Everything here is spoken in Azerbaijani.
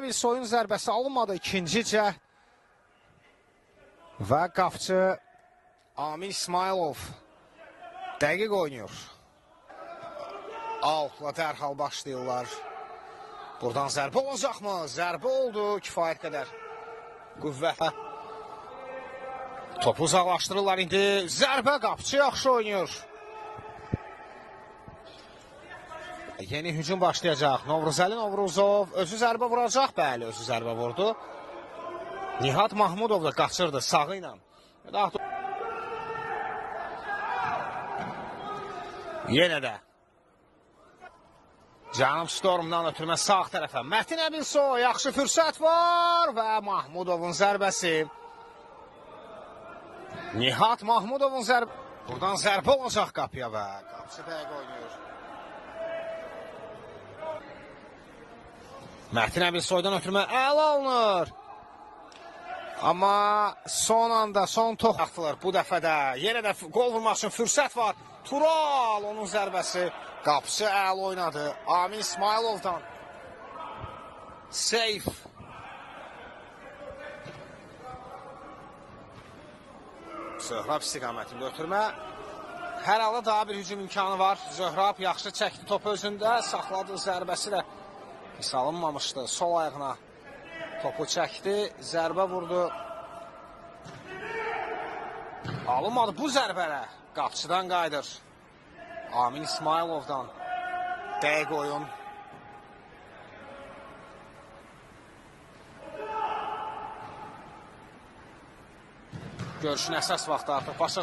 Bir soyun zərbəsi alınmadı ikincicə. Və qapçı Amil İsmailov dəqiq oynuyor. Outla dərhal başlayırlar. Buradan zərbə olacaqmı? Zərbə oldu, kifayət qədər qüvvətlə. Topu uzaqlaşdırırlar indi. Zərbə, qapçı yaxşı oynuyor. Yeni hücum başlayacaq. Novruzəli Novruzov özü zərbə vuracaq. Bəli, özü zərbə vurdu. Nihat Mahmudov da qaçırdı sağı ilə. Yenə də Canım Stormdan ötürmə sağ tərəfə. Mətin Əbilsoy, yaxşı fürsət var və Mahmudovun zərbəsi. Nihat Mahmudovun zərbə. Buradan zərbə olacaq qapıya və qapısı dəqiq oynuyor. Mətin Əbilsoydan ötürmə əla alınır. Amma son anda, son tox atılır bu dəfə də. Yenə də qol vurmaq üçün fürsət var. Tural, onun zərbəsi. Qapısı əla oynadı. Amil İsmailovdan. Seyf. Zöhrab istiqamətində ötürmə. Hər halda daha bir hücum imkanı var. Zöhrab yaxşı çəkdi topu özündə. Saxladı zərbəsi də salınmamışdı. Sol ayağına topu çəkdi. Zərbə vurdu. Alınmadı bu zərbələ. Qapçıdan qayıdır. Amil İsmailovdan. Dəqiq oyun. Görüşün əsas vaxtı artıq başa